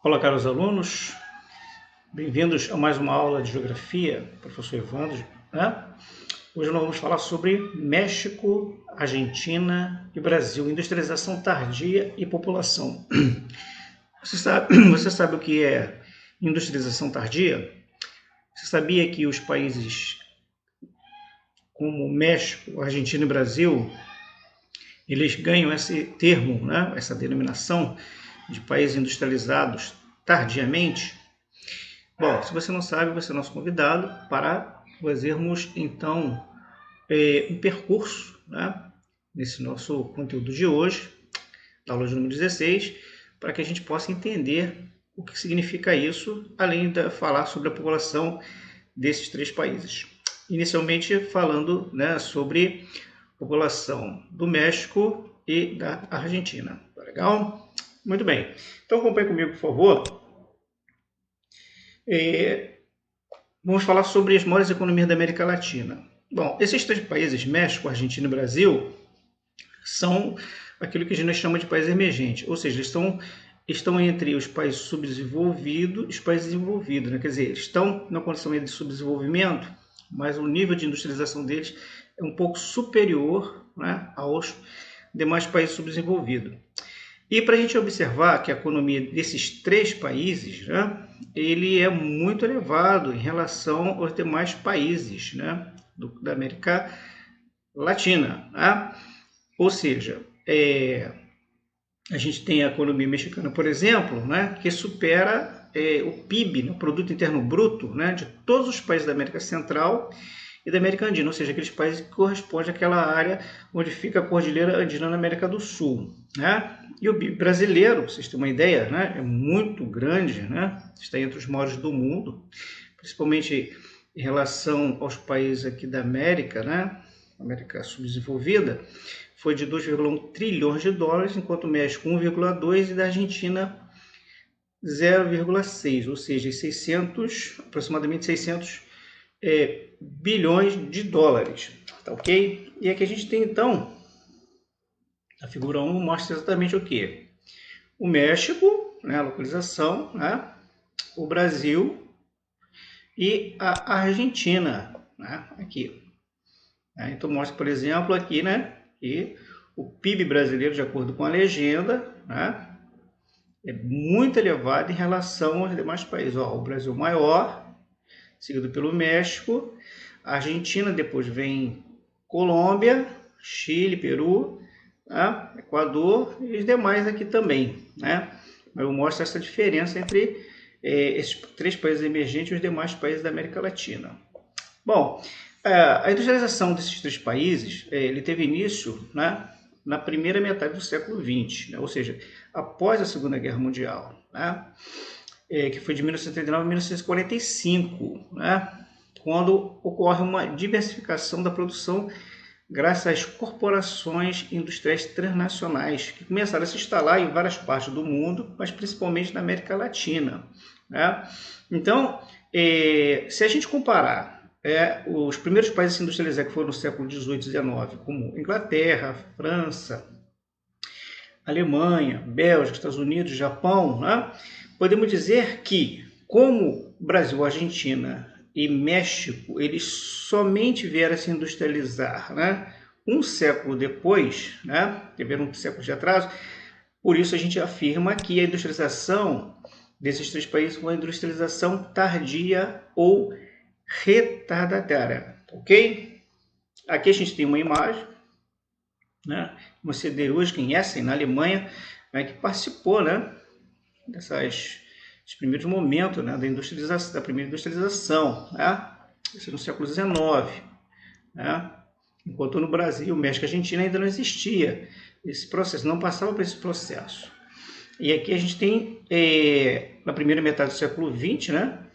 Olá, caros alunos, bem-vindos a mais uma aula de Geografia, professor Evandro, né? Hoje nós vamos falar sobre México, Argentina e Brasil, industrialização tardia e população. Você sabe o que é industrialização tardia? Você sabia que os países como México, Argentina e Brasil, eles ganham esse termo, né? Essa denominação de países industrializados tardiamente? Bom, se você não sabe, você é nosso convidado para fazermos, então, um percurso, né, nesse nosso conteúdo de hoje, da aula de número 16, para que a gente possa entender o que significa isso, além de falar sobre a população desses três países. Inicialmente falando, né, sobre a população do México e da Argentina. Tá legal? Muito bem. Então acompanhe comigo, por favor. Vamos falar sobre as maiores economias da América Latina. Bom, esses três países, México, Argentina e Brasil, são aquilo que a gente chama de países emergentes, ou seja, eles estão entre os países subdesenvolvidos e os países desenvolvidos, né? Quer dizer, eles estão na condição de subdesenvolvimento, mas o nível de industrialização deles é um pouco superior, né, aos demais países subdesenvolvidos. E para a gente observar que a economia desses três países, né, ele é muito elevado em relação aos demais países, né, da América Latina. Né? Ou seja, a gente tem a economia mexicana, por exemplo, né, que supera o PIB, né, o Produto Interno Bruto, né, de todos os países da América Central e da América Andina, ou seja, aqueles países que correspondem àquela área onde fica a Cordilheira Andina na América do Sul. Né? E o PIB brasileiro, para vocês terem uma ideia, né, é muito grande, né? Está entre os maiores do mundo, principalmente em relação aos países aqui da América, né? América subdesenvolvida, foi de 2,1 trilhões de dólares, enquanto o México 1,2 e da Argentina 0,6, ou seja, aproximadamente 600 bilhões de dólares, tá ok? E aqui a gente tem então, a figura 1 mostra exatamente o que? O México, né, a localização, né, o Brasil e a Argentina, né, aqui. Então mostra, por exemplo, aqui, né, que o PIB brasileiro, de acordo com a legenda, né, é muito elevado em relação aos demais países. Ó, o Brasil maior, seguido pelo México, a Argentina, depois vem Colômbia, Chile, Peru, né, Equador e os demais aqui também. Né? Eu mostro essa diferença entre esses três países emergentes e os demais países da América Latina. Bom, a industrialização desses três países ele teve início, né, na primeira metade do século XX, né, ou seja, após a Segunda Guerra Mundial, né, que foi de 1939 a 1945, né, quando ocorre uma diversificação da produção graças às corporações industriais transnacionais que começaram a se instalar em várias partes do mundo, mas principalmente na América Latina. Né? Então, se a gente comparar os primeiros países a se industrializar, que foram no século XVIII e XIX, como Inglaterra, França, Alemanha, Bélgica, Estados Unidos, Japão, né? Podemos dizer que, como Brasil, Argentina e México, eles somente vieram a se industrializar, né, um século depois, né, tiveram um século de atraso, por isso a gente afirma que a industrialização desses três países foi uma industrialização tardia ou retardatária, ok? Aqui a gente tem uma imagem, né, uma siderúrgica em Essen, na Alemanha, né, que participou, né, desses primeiros momentos, né, da primeira industrialização, né, isso no século XIX, né, enquanto no Brasil, México e Argentina ainda não existia esse processo, não passava por esse processo. E aqui a gente tem, na primeira metade do século XX, né,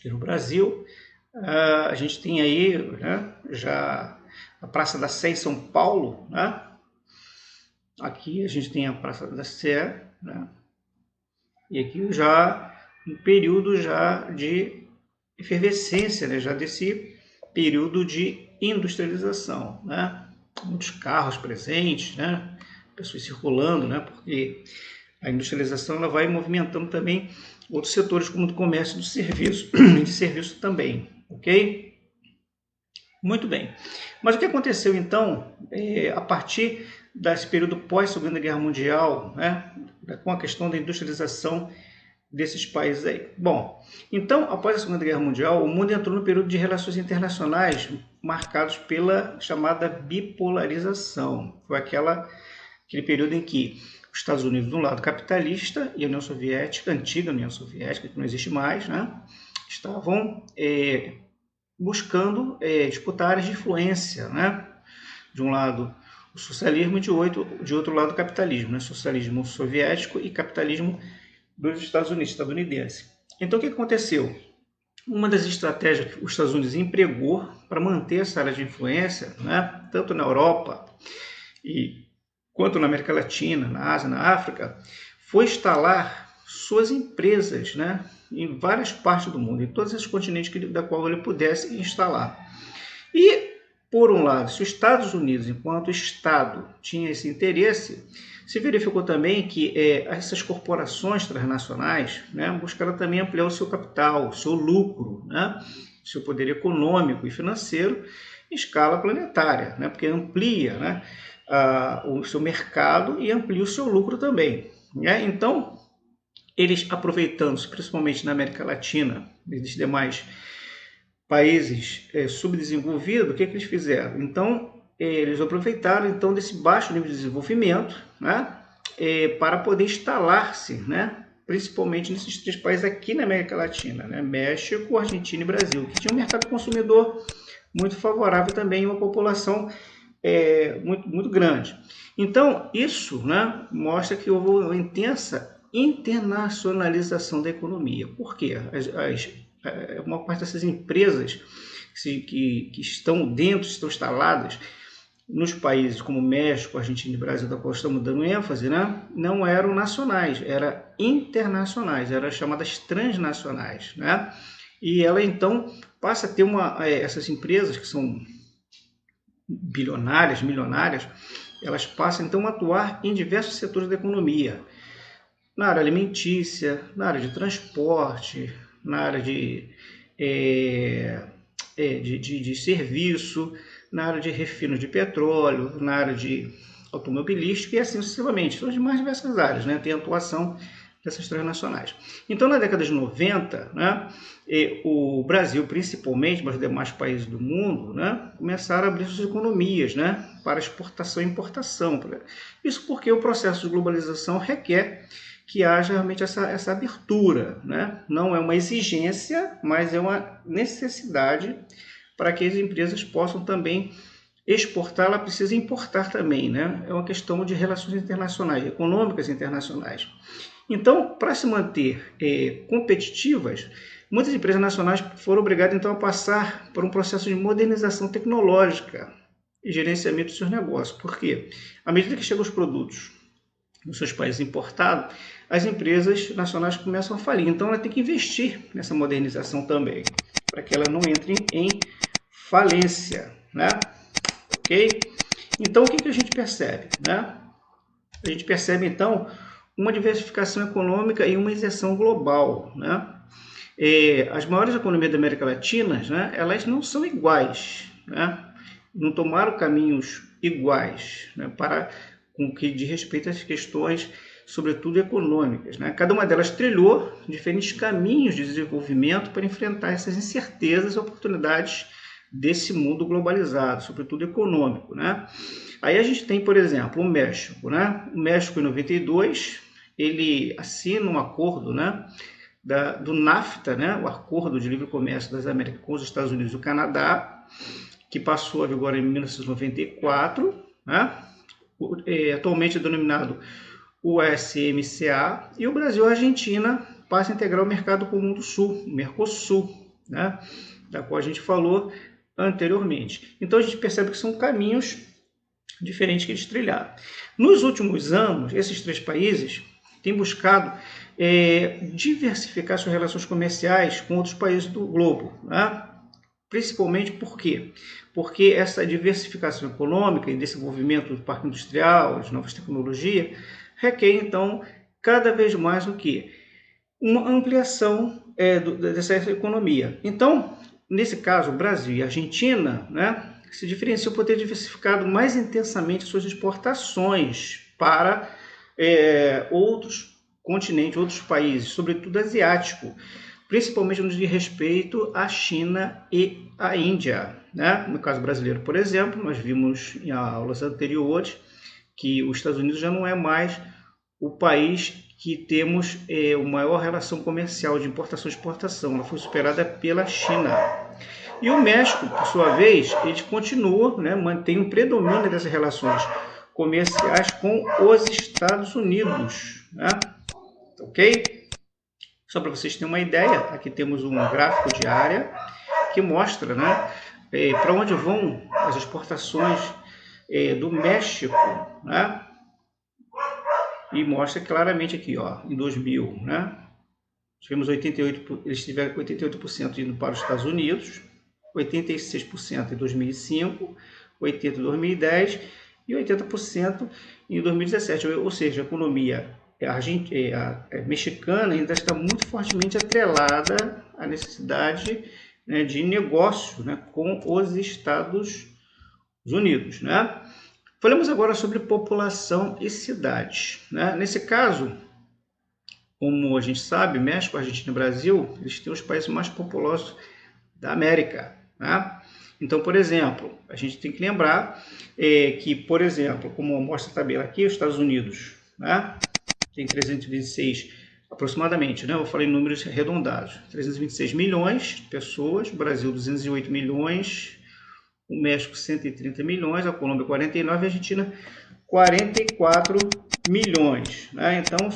no Brasil, a gente tem aí, né, já a Praça da Sé em São Paulo, né, aqui a gente tem a Praça da Sé, né, e aqui já um período já de efervescência, né, já desse período de industrialização, né, muitos carros presentes, né, pessoas circulando, né, porque A industrialização ela vai movimentando também outros setores, como do comércio e do serviço, de serviço também, ok? Muito bem. Mas o que aconteceu então, a partir desse período pós-Segunda Guerra Mundial, né, com a questão da industrialização desses países aí? Bom, então, após a Segunda Guerra Mundial, o mundo entrou no período de relações internacionais marcados pela chamada bipolarização. Foi aquele período em que os Estados Unidos, de um lado capitalista, e a União Soviética, a antiga União Soviética, que não existe mais, né, estavam buscando disputar áreas de influência, né? De um lado o socialismo e de outro lado o capitalismo, né? Socialismo soviético e capitalismo dos Estados Unidos, estadunidense. Então o que aconteceu? Uma das estratégias que os Estados Unidos empregou para manter essa área de influência, né? Tanto na Europa quanto na América Latina, na Ásia, na África, foi instalar suas empresas, né, em várias partes do mundo, em todos esses continentes da qual ele pudesse instalar. E, por um lado, se os Estados Unidos, enquanto Estado, tinha esse interesse, se verificou também que essas corporações transnacionais, né, buscaram também ampliar o seu capital, o seu lucro, né, seu poder econômico e financeiro em escala planetária, né, porque amplia, né, o seu mercado e amplia o seu lucro também, né? Então, eles aproveitando-se, principalmente na América Latina e nos demais países subdesenvolvidos, o que eles fizeram? Então, eles aproveitaram então desse baixo nível de desenvolvimento, né, para poder instalar-se, né, principalmente nesses 3 países aqui na América Latina, né, México, Argentina e Brasil, que tinha um mercado consumidor muito favorável também e uma população muito grande. Então, isso, né, mostra que houve uma intensa internacionalização da economia. Por quê? Uma parte dessas empresas que estão instaladas nos países como México, Argentina e Brasil, da qual estamos dando ênfase, né, não eram nacionais, eram internacionais, eram chamadas transnacionais, né? E ela então passa a ter essas empresas que são bilionárias, milionárias, elas passam então a atuar em diversos setores da economia, na área alimentícia, na área de transporte, na área de serviço, na área de refino de petróleo, na área de automobilística e assim sucessivamente. São as mais diversas áreas, né? Tem a atuação dessas transnacionais. Então, na década de 90, né, o Brasil, principalmente, mas os demais países do mundo, né, começaram a abrir suas economias, né, para exportação e importação. Isso porque o processo de globalização requer que haja realmente essa abertura, né? Não é uma exigência, mas é uma necessidade para que as empresas possam também exportar, ela precisa importar também, né? É uma questão de relações internacionais, econômicas internacionais. Então, para se manter competitivas, muitas empresas nacionais foram obrigadas então a passar por um processo de modernização tecnológica e gerenciamento de seus negócios. Por quê? À medida que chegam os produtos nos seus países importados, as empresas nacionais começam a falir. Então, ela tem que investir nessa modernização também, para que ela não entre em falência, né? Ok? Então, o que a gente percebe, né? A gente percebe, então, uma diversificação econômica e uma inserção global, né? As maiores economias da América Latina, né, elas não são iguais, né? Não tomaram caminhos iguais, né, com o que diz respeito às questões, sobretudo econômicas, né? Cada uma delas trilhou diferentes caminhos de desenvolvimento para enfrentar essas incertezas e oportunidades desse mundo globalizado, sobretudo econômico, né? Aí a gente tem, por exemplo, o México, né? O México, em 92, ele assina um acordo, né, do NAFTA, né, o Acordo de Livre Comércio das Américas com os Estados Unidos e o Canadá, que passou a vigor em 1994, né? Atualmente é denominado USMCA, e o Brasil e a Argentina passam a integrar o Mercado Comum do Sul, o Mercosul, né, da qual a gente falou anteriormente. Então a gente percebe que são caminhos diferentes que eles trilharam. Nos últimos anos, esses 3 países têm buscado diversificar suas relações comerciais com outros países do globo, né? Principalmente por quê? Porque essa diversificação econômica e desenvolvimento do parque industrial, de novas tecnologias, requer, então, cada vez mais o quê? Uma ampliação dessa economia. Então, nesse caso, o Brasil e a Argentina, né, se diferenciam por ter diversificado mais intensamente suas exportações para outros continentes, outros países, sobretudo asiático, principalmente no que diz respeito à China e à Índia, né? No caso brasileiro, por exemplo, nós vimos em aulas anteriores que os Estados Unidos já não é mais o país que temos a maior relação comercial de importação e exportação, ela foi superada pela China. E o México, por sua vez, ele continua, né, mantém um predomínio dessas relações comerciais com os Estados Unidos, né? Ok? Só para vocês terem uma ideia, aqui temos um gráfico de área que mostra, né, para onde vão as exportações do México, né? E mostra claramente aqui, ó, em 2000, né? Tivemos 88%, eles tiveram 88% indo para os Estados Unidos, 86% em 2005, 80% em 2010 e 80% em 2017. Ou seja, a economia mexicana ainda está muito fortemente atrelada à necessidade, né, de negócio, né, com os Estados Unidos, né? Falamos agora sobre população e cidades, né? Nesse caso, como a gente sabe, México, Argentina e Brasil, eles têm os países mais populosos da América, né? Então, por exemplo, a gente tem que lembrar que, por exemplo, como mostra a tabela aqui, os Estados Unidos, né, tem 326 aproximadamente, né? Eu falei em números arredondados, 326 milhões de pessoas, Brasil 208 milhões, o México 130 milhões, a Colômbia 49 e a Argentina 44 milhões, né? Então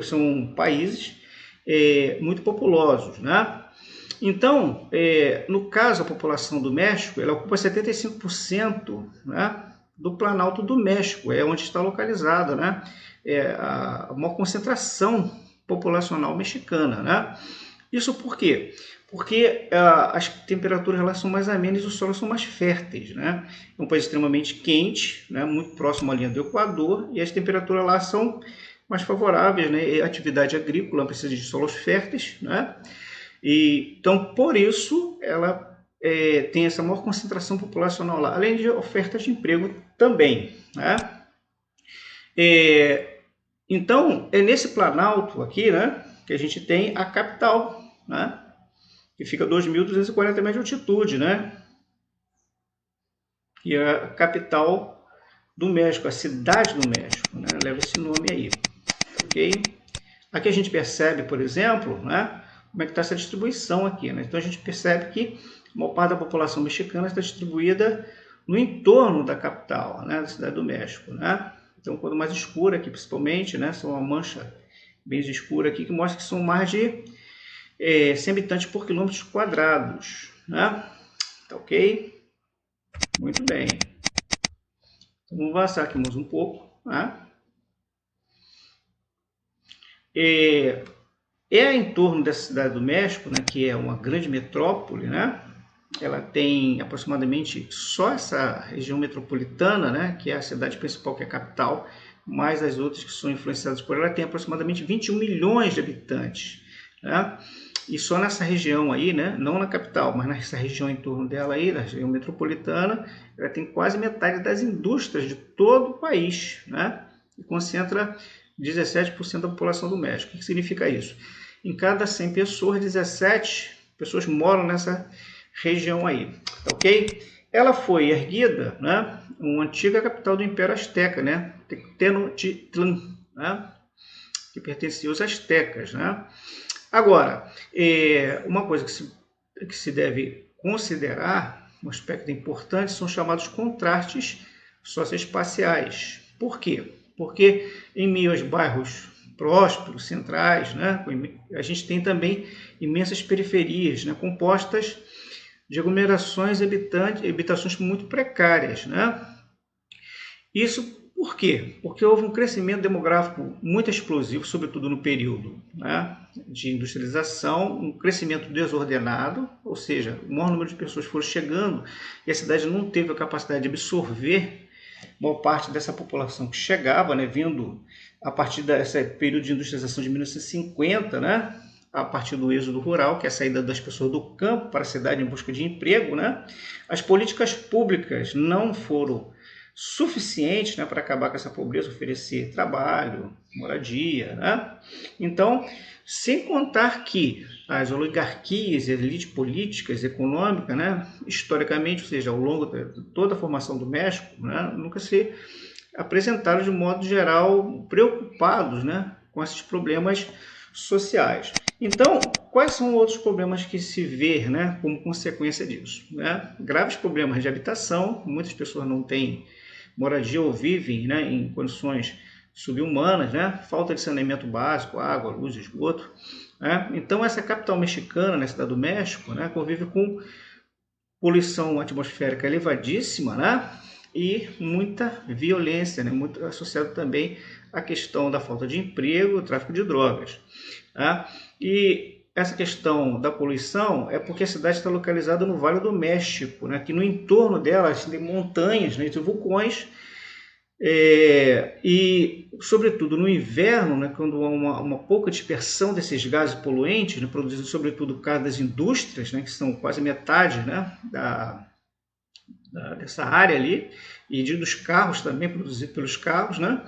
são países muito populosos, né? Então, no caso, a população do México, ela ocupa 75%, né, do Planalto do México, é onde está localizada, né, a maior concentração populacional mexicana, né? Isso por quê? Porque as temperaturas elas são mais amenas e os solos são mais férteis, né? É um país extremamente quente, né, muito próximo à linha do Equador, e as temperaturas lá são mais favoráveis, né? E a atividade agrícola precisa de solos férteis, né? E, então, por isso, ela tem essa maior concentração populacional lá, além de ofertas de emprego também, né? Então, é nesse Planalto aqui, né, que a gente tem a capital, né, que fica a 2.240 metros de altitude, né, que é a capital do México, a cidade do México, né, leva esse nome aí, ok? Aqui a gente percebe, por exemplo, né, como é que está essa distribuição aqui, né? Então a gente percebe que a maior parte da população mexicana está distribuída no entorno da capital, né, da cidade do México, né? Então, quanto mais escura aqui, principalmente, né, são uma mancha bem escura aqui que mostra que são mais de 100 habitantes por quilômetros quadrados, né? Tá ok? Muito bem. Então, vamos avançar aqui mais um pouco, né? Em torno dessa cidade do México, né, que é uma grande metrópole, né? Ela tem aproximadamente só essa região metropolitana, né, que é a cidade principal, que é a capital, mais as outras que são influenciadas por ela, tem aproximadamente 21 milhões de habitantes, né? E só nessa região aí, né, não na capital, mas nessa região em torno dela aí, na região metropolitana, ela tem quase metade das indústrias de todo o país, né? E concentra 17% da população do México. O que significa isso? Em cada 100 pessoas, 17 pessoas moram nessa região aí, tá ok? Ela foi erguida, né, uma antiga capital do Império Azteca, né, Tenochtitlan, né, que pertencia aos astecas, né? Agora, uma coisa que se deve considerar, um aspecto importante, são chamados contrastes socioespaciais. Por quê? Porque em meio aos bairros prósperos, centrais, né, a gente tem também imensas periferias, né, compostas de aglomerações e habitações muito precárias, né? Isso por quê? Porque houve um crescimento demográfico muito explosivo, sobretudo no período, né, de industrialização, um crescimento desordenado, ou seja, o maior número de pessoas foram chegando e a cidade não teve a capacidade de absorver boa parte dessa população que chegava, né, vindo a partir desse período de industrialização de 1950, né, a partir do êxodo rural, que é a saída das pessoas do campo para a cidade em busca de emprego, né, as políticas públicas não foram suficientes, né, para acabar com essa pobreza, oferecer trabalho, moradia, né? Então, sem contar que as oligarquias e as elites políticas, econômicas, né, historicamente, ou seja, ao longo de toda a formação do México, né, nunca se apresentaram de modo geral preocupados, né, com esses problemas sociais. Então, quais são outros problemas que se vê, né, como consequência disso, né? Graves problemas de habitação, muitas pessoas não têm moradia ou vivem, né, em condições subhumanas, né? Falta de saneamento básico, água, luz, esgoto, né? Então, essa capital mexicana, na cidade do México, né, convive com poluição atmosférica elevadíssima, né? E muita violência, né? Muito associado também à questão da falta de emprego, tráfico de drogas, né? E essa questão da poluição é porque a cidade está localizada no Vale do México, né? Que no entorno dela tem montanhas, né, e vulcões, e sobretudo no inverno, né, quando há uma pouca dispersão desses gases poluentes, né, produzidos sobretudo por causa das indústrias, né, que são quase metade, né, dessa área ali, e dos carros também, produzidos pelos carros, né,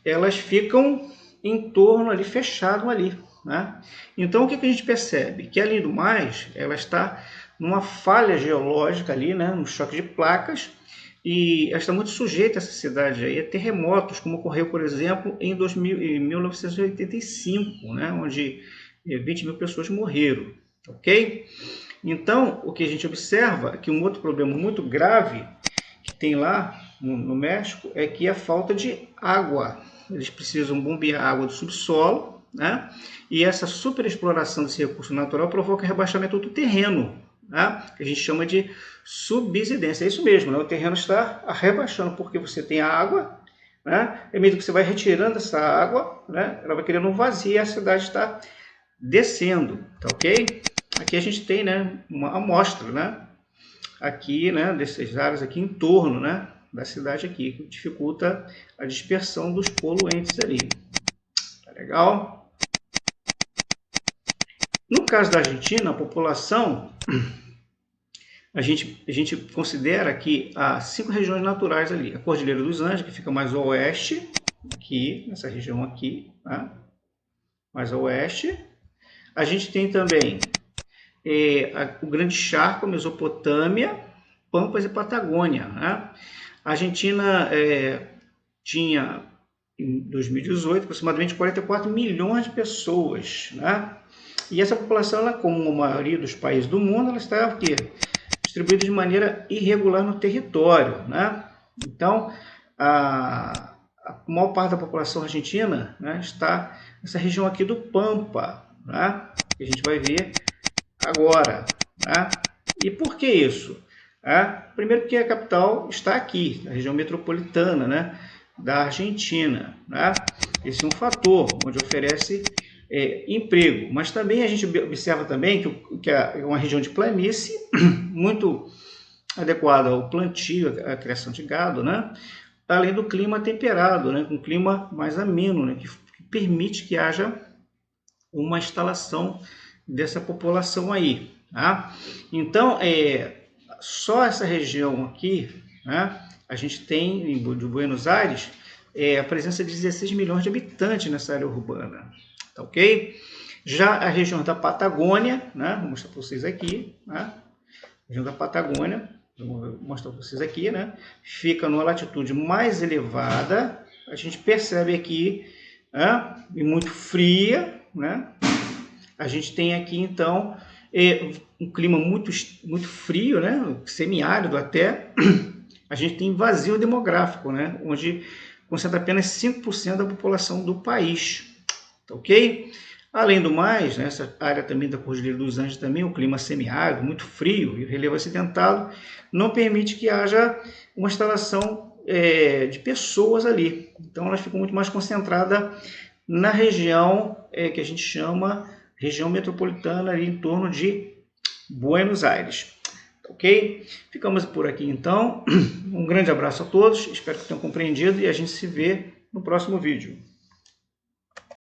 elas ficam em torno ali, fechado ali, né? Então, o que a gente percebe? Que, além do mais, ela está numa falha geológica ali, né, no choque de placas, e ela está muito sujeita, essa cidade aí, a terremotos, como ocorreu, por exemplo, em 1985, né, onde 20 mil pessoas morreram, ok? Então, o que a gente observa é que um outro problema muito grave que tem lá no México é que a falta de água. Eles precisam bombear água do subsolo, né? E essa superexploração desse recurso natural provoca rebaixamento do terreno, né? Que a gente chama de subsidência. É isso mesmo, né? O terreno está rebaixando porque você tem a água, né? E mesmo que você vai retirando essa água, né, ela vai criando um vazio e a cidade está descendo, tá ok? Aqui a gente tem, né, uma amostra, né, aqui, né, dessas áreas aqui em torno, né, da cidade aqui, que dificulta a dispersão dos poluentes ali. Tá legal? No caso da Argentina, a população, a gente considera que há 5 regiões naturais ali. A Cordilheira dos Andes, que fica mais ao oeste, aqui, nessa região aqui, tá? Mais ao oeste. A gente tem também o Grande Charco, Mesopotâmia, Pampas e Patagônia, né? A Argentina tinha, em 2018, aproximadamente 44 milhões de pessoas, né? E essa população, ela, como a maioria dos países do mundo, ela está aqui, distribuída de maneira irregular no território, né? Então, a maior parte da população argentina, né, está nessa região aqui do Pampa, né? Que a gente vai ver agora, né? E por que isso? Primeiro porque a capital está aqui, na região metropolitana, né, da Argentina, né? Esse é um fator onde oferece emprego, mas também a gente observa também que é uma região de planície muito adequada ao plantio, à criação de gado, né? Além do clima temperado, né, com um clima mais ameno, né, que permite que haja uma instalação dessa população aí, tá? Então, só essa região aqui, né, a gente tem, de Buenos Aires, a presença de 16 milhões de habitantes nessa área urbana, tá ok? Já a região da Patagônia, né, vou mostrar para vocês aqui, né, a região da Patagônia, vou mostrar para vocês aqui, né, fica numa latitude mais elevada, a gente percebe aqui, né, e muito fria, né? A gente tem aqui, então, um clima muito frio, né? Semiárido até. A gente tem vazio demográfico, né? Onde concentra apenas 5% da população do país. Tá ok? Além do mais, né, essa área também da Cordilheira dos Andes, também, o clima semiárido, muito frio e o relevo acidentado, não permite que haja uma instalação de pessoas ali. Então, elas ficam muito mais concentradas na região que a gente chama região metropolitana, ali em torno de Buenos Aires. Ok? Ficamos por aqui então. Um grande abraço a todos, espero que tenham compreendido e a gente se vê no próximo vídeo.